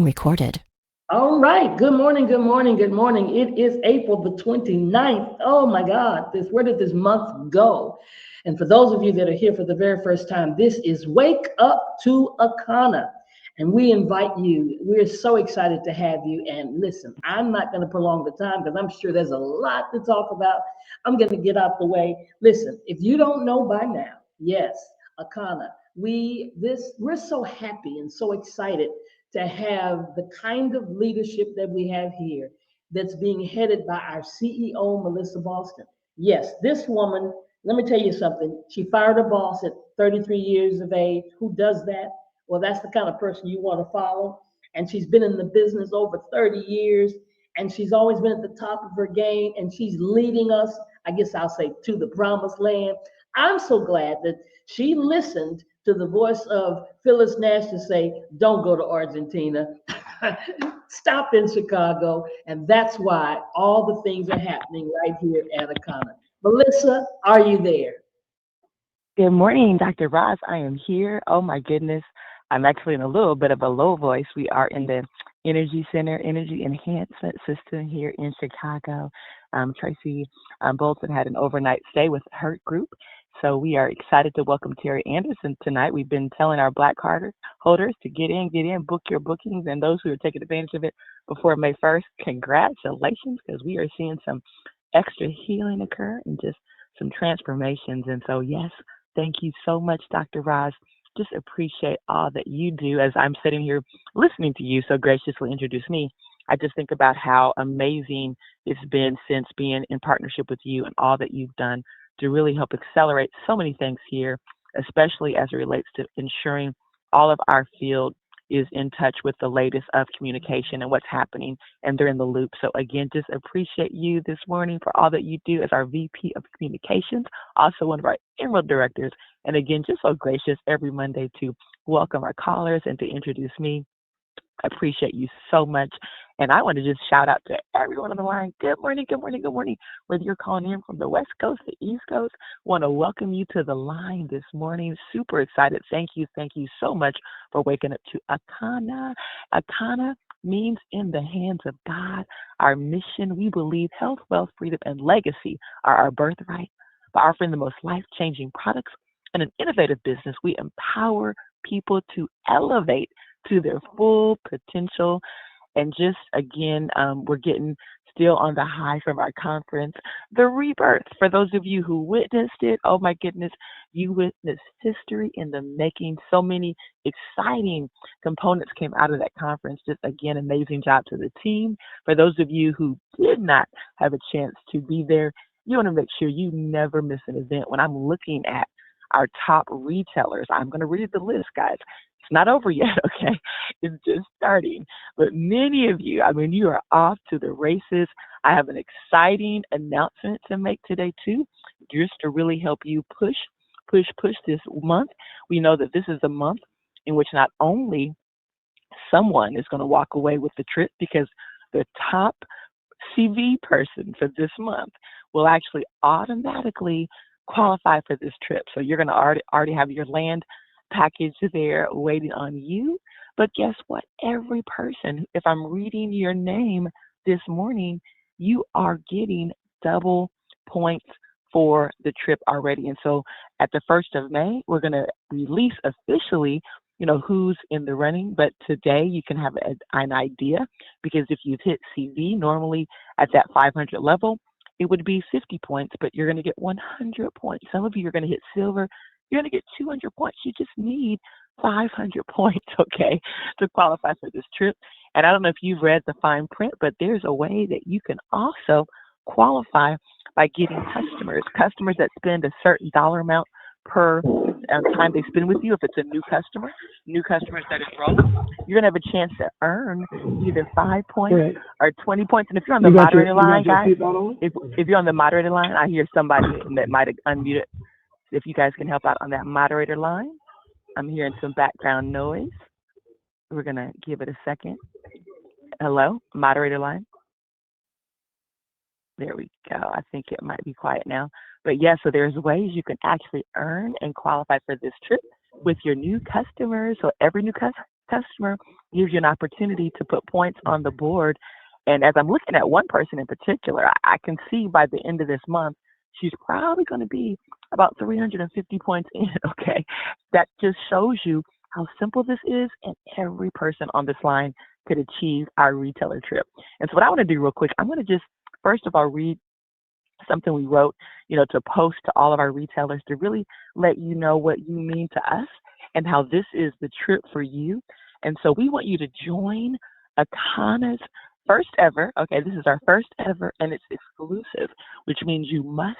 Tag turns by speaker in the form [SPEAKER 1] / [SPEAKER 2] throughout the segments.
[SPEAKER 1] recorded.
[SPEAKER 2] All right. Good morning. Good morning. Good morning. It is April the 29th. Oh my God. Where did this month go? And for those of you that are here for the very first time, this is Wake Up to Akana. And we invite you. We're so excited to have you. And listen, I'm not going to prolong the time because I'm sure there's a lot to talk about. I'm going to get out the way. Listen, if you don't know by now, yes, Akana, we're so happy and so excited to have the kind of leadership that we have here that's being headed by our CEO, Melissa Boston. Yes, this woman, let me tell you something. She fired a boss at 33 years of age. Who does that? Well, that's the kind of person you want to follow. And she's been in the business over 30 years, and she's always been at the top of her game, and she's leading us, I guess I'll say, to the promised land. I'm so glad that she listened to the voice of Phyllis Nash to say, don't go to Argentina, stop in Chicago. And that's why all the things are happening right here at Akana. Melissa, are you there?
[SPEAKER 3] Good morning, Dr. Ross. I am here. Oh my goodness. I'm actually in a little bit of a low voice. We are in the Energy Center, Energy Enhancement System here in Chicago. Tracy Bolton had an overnight stay with her group. So we are excited to welcome Terry Anderson tonight. We've been telling our black card holders to get in, book your bookings, and those who are taking advantage of it before May 1st, congratulations, because we are seeing some extra healing occur and just some transformations. And so, yes, thank you so much, Dr. Roz. Just appreciate all that you do as I'm sitting here listening to you so graciously introduce me. I just think about how amazing it's been since being in partnership with you and all that you've done to really help accelerate so many things here, especially as it relates to ensuring all of our field is in touch with the latest of communication and what's happening, and they're in the loop. So again, just appreciate you this morning for all that you do as our VP of Communications, also one of our Emerald Directors. And again, just so gracious every Monday to welcome our callers and to introduce me. I appreciate you so much. And I want to just shout out to everyone on the line. Good morning, good morning, good morning. Whether you're calling in from the West Coast, the East Coast, want to welcome you to the line this morning. Super excited. Thank you so much for waking up to Akana. Akana means in the hands of God. Our mission, we believe health, wealth, freedom, and legacy are our birthright. By offering the most life-changing products and an innovative business, we empower people to elevate to their full potential. And just again, we're getting still on the high from our conference, the rebirth. For those of you who witnessed it, oh my goodness, you witnessed history in the making. So many exciting components came out of that conference. Just again, amazing job to the team. For those of you who did not have a chance to be there, you want to make sure you never miss an event. When I'm looking at our top retailers, I'm going to read the list, guys. It's not over yet, okay? It's just starting. But many of you, I mean, you are off to the races. I have an exciting announcement to make today, too, just to really help you push this month. We know that this is a month in which not only someone is going to walk away with the trip, because the top CV person for this month will actually automatically qualify for this trip. So you're going to already have your land package there waiting on you. But guess what? Every person, if I'm reading your name this morning, you are getting double points for the trip already. And so at the 1st of May, we're going to release officially, who's in the running. But today you can have an idea, because if you've hit CV, normally at that 500 level, it would be 50 points, but you're going to get 100 points. Some of you are going to hit silver. You're going to get 200 points. You just need 500 points, okay, to qualify for this trip. And I don't know if you've read the fine print, but there's a way that you can also qualify by getting customers that spend a certain dollar amount per time they spend with you. If it's a new customers that enroll, you're going to have a chance to earn either 5 points or 20 points. And if you're on the moderator line, guys, if you're on the moderator line, I hear somebody that might have unmuted. If you guys can help out on that moderator line. I'm hearing some background noise. We're going to give it a second. Hello, moderator line. There we go. I think it might be quiet now. But yeah, so there's ways you can actually earn and qualify for this trip with your new customers. So every new customer gives you an opportunity to put points on the board. And as I'm looking at one person in particular, I can see by the end of this month, she's probably going to be about 350 points in, okay? That just shows you how simple this is, and every person on this line could achieve our retailer trip. And so what I want to do real quick, I'm going to just, first of all, read something we wrote, to post to all of our retailers to really let you know what you mean to us and how this is the trip for you. And so we want you to join Akana's first ever, okay, this is our first ever, and it's exclusive, which means you must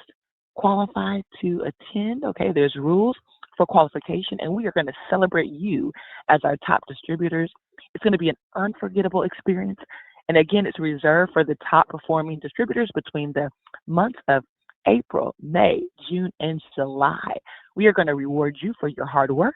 [SPEAKER 3] qualify to attend, okay? There's rules for qualification, and we are going to celebrate you as our top distributors. It's going to be an unforgettable experience. And again, it's reserved for the top performing distributors between the months of April, May, June, and July. We are going to reward you for your hard work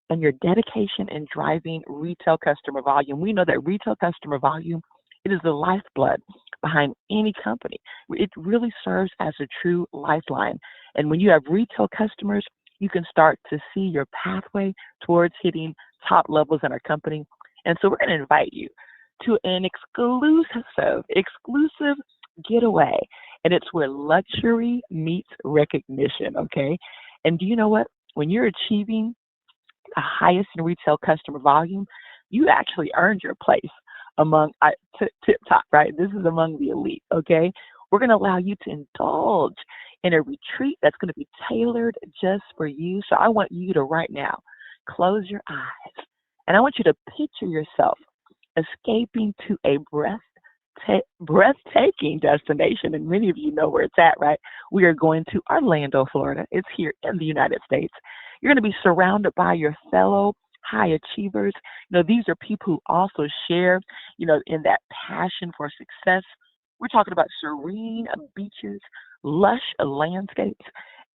[SPEAKER 3] and your dedication in driving retail customer volume. We know that retail customer volume, it is the lifeblood behind any company. It really serves as a true lifeline. And when you have retail customers, you can start to see your pathway towards hitting top levels in our company. And so we're going to invite you to an exclusive getaway. And it's where luxury meets recognition, okay? And do you know what? When you're achieving the highest in retail customer volume, you actually earned your place among tip top, right? This is among the elite, okay? We're going to allow you to indulge in a retreat that's going to be tailored just for you. So I want you to right now close your eyes, and I want you to picture yourself escaping to a breathtaking destination, and many of you know where it's at, right? We are going to Orlando, Florida. It's here in the United States. You're going to be surrounded by your fellow high achievers. These are people who also share, in that passion for success. We're talking about serene beaches, lush landscapes.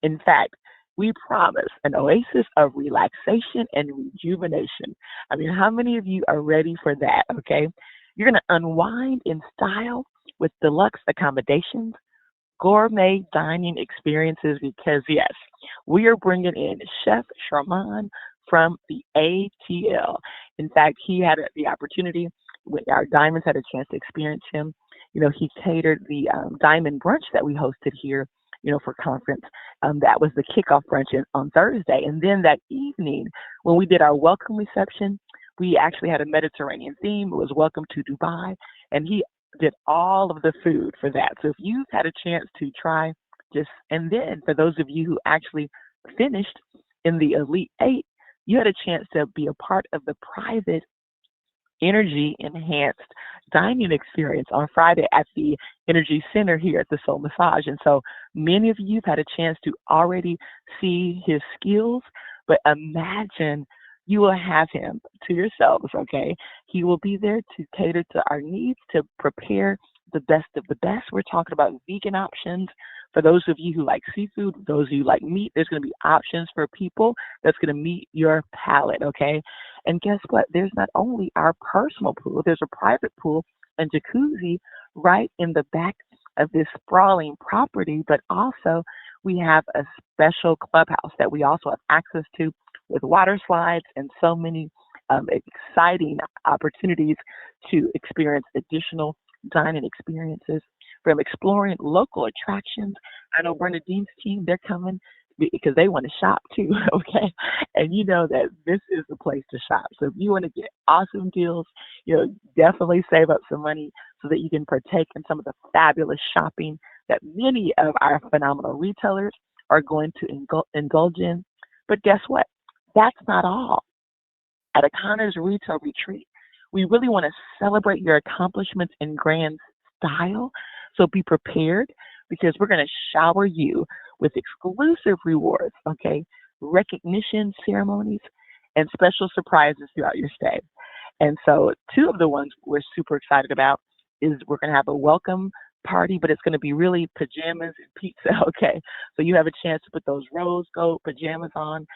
[SPEAKER 3] In fact, we promise an oasis of relaxation and rejuvenation. I mean, how many of you are ready for that, okay? You're going to unwind in style with deluxe accommodations, gourmet dining experiences, because yes, we are bringing in Chef Sharman from the ATL. In fact, he had the opportunity, our Diamonds had a chance to experience him. He catered the Diamond Brunch that we hosted here, for conference. That was the kickoff brunch on Thursday. And then that evening, when we did our welcome reception, we actually had a Mediterranean theme. It was Welcome to Dubai. And he did all of the food for that. So if you've had a chance to try and then for those of you who actually finished in the Elite 8, you had a chance to be a part of the private energy enhanced dining experience on Friday at the Energy Center here at the Soul Massage. And so many of you have had a chance to already see his skills, but imagine you will have him to yourselves, okay? He will be there to cater to our needs, to prepare the best of the best. We're talking about vegan options. For those of you who like seafood, those of you who like meat, there's going to be options for people that's going to meet your palate, okay? And guess what? There's not only our personal pool, there's a private pool and jacuzzi right in the back of this sprawling property, but also we have a special clubhouse that we also have access to with water slides and so many exciting opportunities to experience additional dining experiences, from exploring local attractions. I know Bernadine's team, they're coming because they want to shop too, okay? And you know that this is the place to shop. So if you want to get awesome deals, definitely save up some money so that you can partake in some of the fabulous shopping that many of our phenomenal retailers are going to indulge in. But guess what? That's not all. At Akana's Retail Retreat, we really want to celebrate your accomplishments in grand style. So be prepared, because we're going to shower you with exclusive rewards, okay, recognition ceremonies, and special surprises throughout your stay. And so two of the ones we're super excited about is we're going to have a welcome party, but it's going to be really pajamas and pizza, okay? So you have a chance to put those rose gold pajamas on,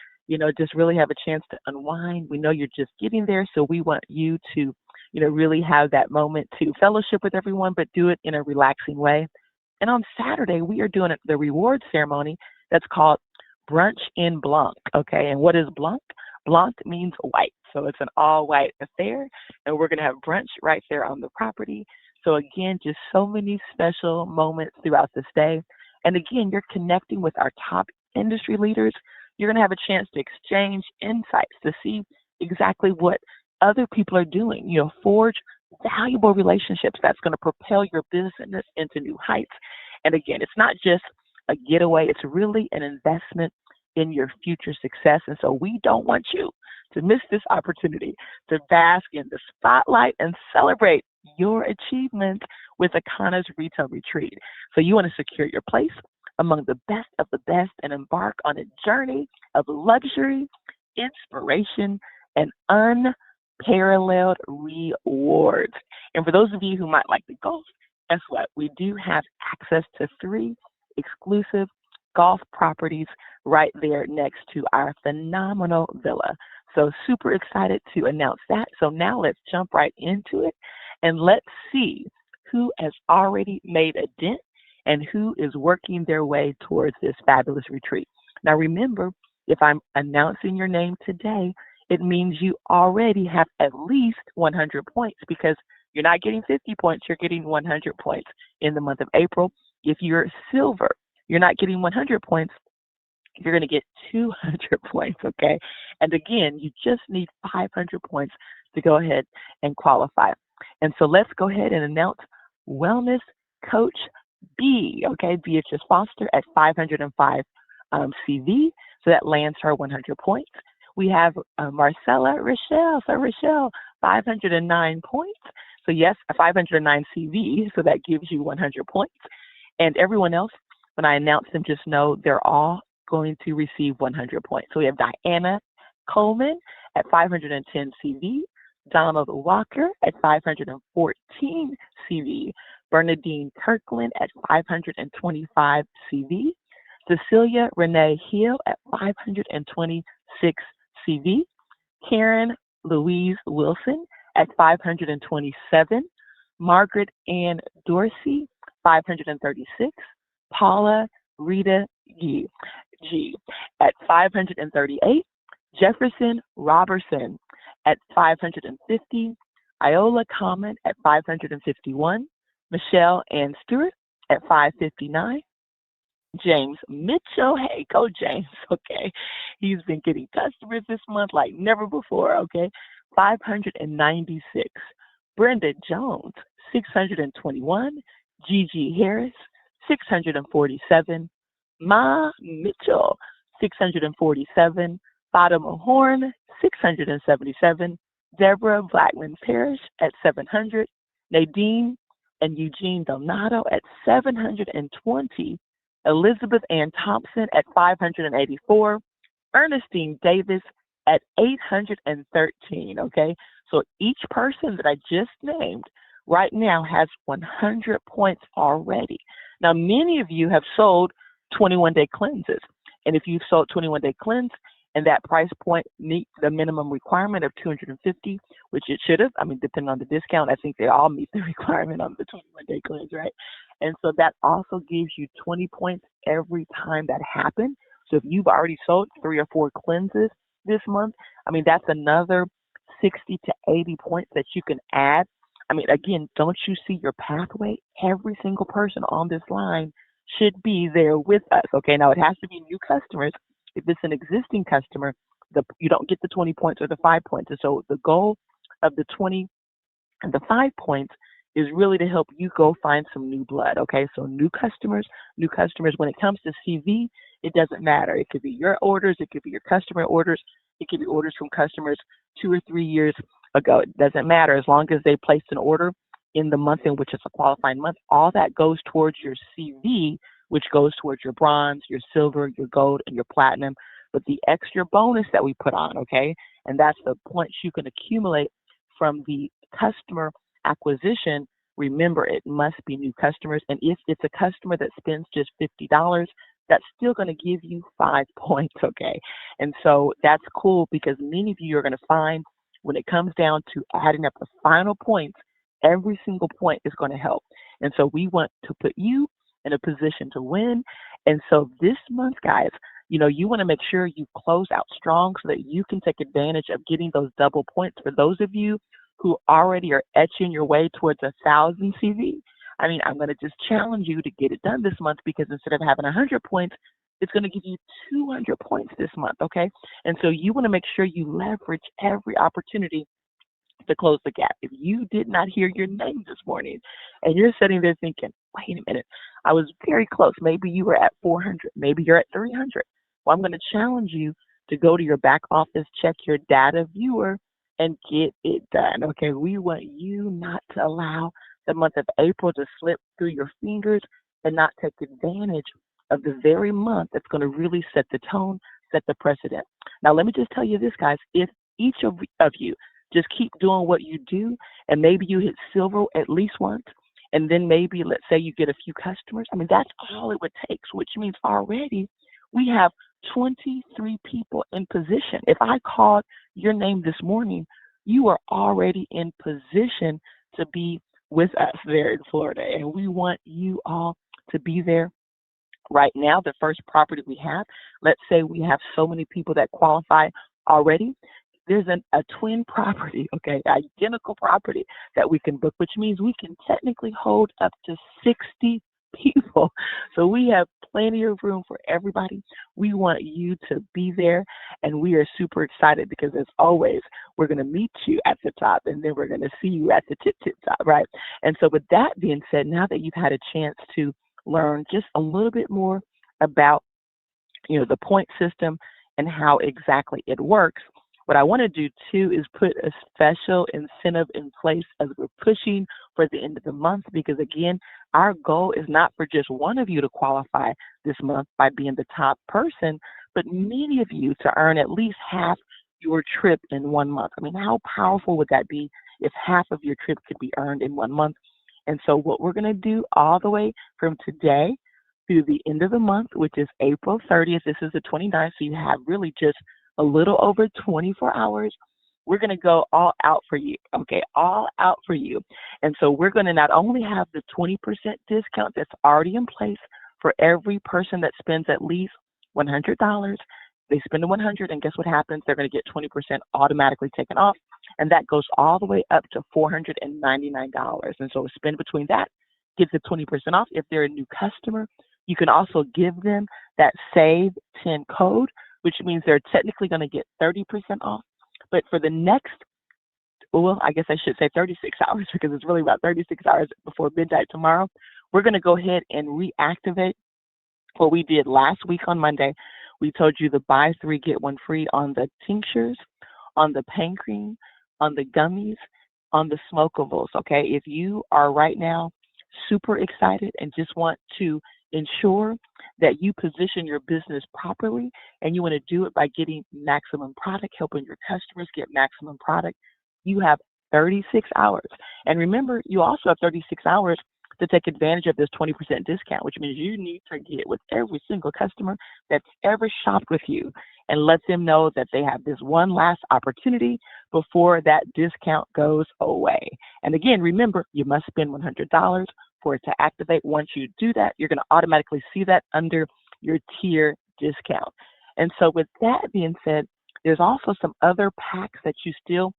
[SPEAKER 3] just really have a chance to unwind. We know you're just getting there, so we want you to, really have that moment to fellowship with everyone, but do it in a relaxing way. And on Saturday, we are doing the reward ceremony that's called Brunch in Blanc, okay? And what is Blanc? Blanc means white. So it's an all white affair, and we're going to have brunch right there on the property. So again, just so many special moments throughout the stay. And again, you're connecting with our top industry leaders. You're going to have a chance to exchange insights to see exactly what other people are doing, forge valuable relationships that's going to propel your business into new heights. And again, it's not just a getaway, it's really an investment in your future success. And so we don't want you to miss this opportunity to bask in the spotlight and celebrate your achievements with Akana's Retail Retreat. So you want to secure your place among the best of the best and embark on a journey of luxury, inspiration, and unparalleled rewards. And for those of you who might like the golf, guess what? We do have access to 3 exclusive golf properties right there next to our phenomenal villa. So super excited to announce that. So now let's jump right into it and let's see who has already made a dent and who is working their way towards this fabulous retreat. Now remember, if I'm announcing your name today, it means you already have at least 100 points because you're not getting 50 points, you're getting 100 points in the month of April. If you're silver, you're not getting 100 points, you're going to get 200 points, okay? And again, you just need 500 points to go ahead and qualify. And so let's go ahead and announce Wellness Coach B, okay? Beatrice Foster at 505 CV, so that lands her 100 points. We have Marcella Rochelle, so Rochelle, 509 points. So yes, a 509 CV, so that gives you 100 points. And everyone else, when I announce them, just know they're all going to receive 100 points. So we have Diana Coleman at 510 CV, Donald Walker at 514 CV, Bernadine Kirkland at 525 CV, Cecilia Renee Hill at 526 CV, Karen Louise Wilson at 527, Margaret Ann Dorsey, 536, Paula Rita G at 538, Jefferson Robertson at 550, Iola Common at 551, Michelle Ann Stewart at 559, James Mitchell, hey, go James, okay. He's been getting customers this month like never before, okay. 596, Brenda Jones, 621, Gigi Harris, 647, Ma Mitchell, 647, Fatima Horn, 677, Deborah Blackman Parrish at 700, Nadine and Eugene Donato at 720, Elizabeth Ann Thompson at 584, Ernestine Davis at 813, okay? So each person that I just named right now has 100 points already. Now, many of you have sold 21-day cleanses. And if you've sold 21-day cleanse and that price point meets the minimum requirement of 250, which it should have, I mean, depending on the discount, I think they all meet the requirement on the 21-day cleanse, right? And so that also gives you 20 points every time that happens. So if you've already sold 3 or 4 cleanses this month, I mean, that's another 60 to 80 points that you can add. I mean, again, don't you see your pathway? Every single person on this line should be there with us, okay? Now, it has to be new customers. If it's an existing customer, you don't get the 20 points or the 5 points. And so the goal of the 20 and the 5 points is really to help you go find some new blood, okay? So new customers, when it comes to CV, it doesn't matter. It could be your orders, it could be your customer orders, it could be orders from customers 2 or 3 years ago. It doesn't matter as long as they placed an order in the month in which it's a qualifying month. All that goes towards your CV, which goes towards your bronze, your silver, your gold, and your platinum. But the extra bonus that we put on, okay, and that's the points you can accumulate from the customer acquisition. Remember, it must be new customers. And if it's a customer that spends just $50, that's still going to give you 5 points, okay? And so that's cool because many of you are going to find when it comes down to adding up the final points, every single point is going to help. And so we want to put you in a position to win. And so this month, guys, You want to make sure you close out strong so that you can take advantage of getting those double points. For those of you who already are etching your way towards 1,000 CV, I mean, I'm going to just challenge you to get it done this month, because instead of having 100 points, it's going to give you 200 points this month, okay? And so you want to make sure you leverage every opportunity to close the gap. If you did not hear your name this morning and you're sitting there thinking, wait a minute, I was very close. Maybe you were at 400, maybe you're at 300. Well, I'm going to challenge you to go to your back office, check your data viewer, and get it done. Okay, we want you not to allow the month of April to slip through your fingers and not take advantage of the very month that's going to really set the tone, set the precedent. Now, let me just tell you this, guys. If each of you just keep doing what you do, and maybe you hit silver at least once, and then maybe, let's say, you get a few customers. I mean, that's all it would take, which means already we have 23 people in position. If I called your name this morning, you are already in position to be with us there in Florida, and we want you all to be there. Right now, the first property we have, let's say we have so many people that qualify already, there's a twin property, okay, identical property that we can book, which means we can technically hold up to 60 people. So we have plenty of room for everybody. We want you to be there, and we are super excited because, as always, we're going to meet you at the top, and then we're going to see you at the tip top, right? And so with that being said, now that you've had a chance to learn just a little bit more about, the point system and how exactly it works, what I want to do too is put a special incentive in place as we're pushing for the end of the month, because again, our goal is not for just one of you to qualify this month by being the top person, but many of you to earn at least half your trip in 1 month. I mean, how powerful would that be if half of your trip could be earned in 1 month? And so what we're going to do all the way from today through the end of the month, which is April 30th, this is the 29th, so you have really just a little over 24 hours, we're going to go all out for you, okay, all out for you. And so we're going to not only have the 20% discount that's already in place for every person that spends at least $100. They spend the 100, and guess what happens? They're going to get 20% automatically taken off, and that goes all the way up to $499. And so spend between that, get the 20% off. If they're a new customer, you can also give them that Save 10 code, which means they're technically going to get 30% off. But for the next, well, I guess I should say 36 hours, because it's really about 36 hours before midnight tomorrow, we're going to go ahead and reactivate what we did last week on Monday. We told you to buy 3, get 1 free on the tinctures, on the pain cream, on the gummies, on the smokables, okay? If you are right now super excited and just want to ensure that you position your business properly, and you want to do it by getting maximum product, helping your customers get maximum product, you have 36 hours. And remember, you also have 36 hours to take advantage of this 20% discount, which means you need to get with every single customer that's ever shopped with you and let them know that they have this one last opportunity before that discount goes away. And again, remember, you must spend $100 for it to activate. Once you do that, you're going to automatically see that under your tier discount. And so with that being said, there's also some other packs that you still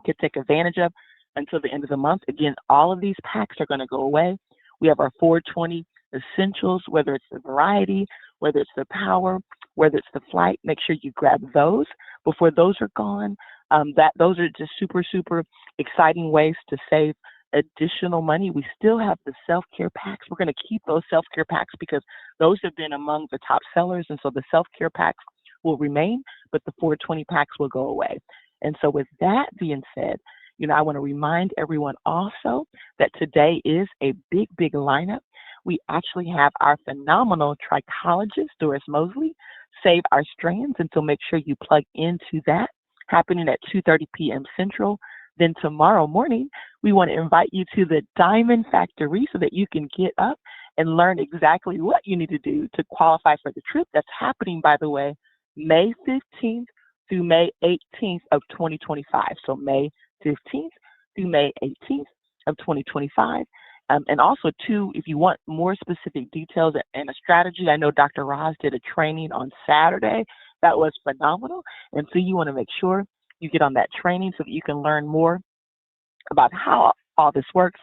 [SPEAKER 3] can take advantage of until the end of the month. Again, all of these packs are going to go away. We have our 420 essentials, whether it's the variety, whether it's the power, whether it's the flight. Make sure you grab those before those are gone. Those are just super, super exciting ways to save additional money. We still have the self-care packs. We're going to keep those self-care packs because those have been among the top sellers. And so the self-care packs will remain, but the 420 packs will go away. And so with that being said, I want to remind everyone also that today is a big, big lineup. We actually have our phenomenal trichologist, Doris Mosley, Save Our Strands. And so make sure you plug into that, happening at 2:30 p.m. Central. Then tomorrow morning, we want to invite you to the Diamond Factory so that you can get up and learn exactly what you need to do to qualify for the trip. That's happening, by the way, May 15th through May 18th of 2025. So May 15th through May 18th of 2025. And also, too, if you want more specific details and a strategy, I know Dr. Roz did a training on Saturday that was phenomenal. And so you want to make sure you get on that training so that you can learn more about how all this works.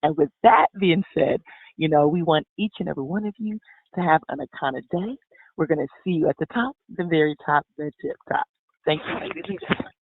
[SPEAKER 3] And with that being said, we want each and every one of you to have an Akana day. We're going to see you at the top, the very top, the tip top. Thank you, ladies and gentlemen.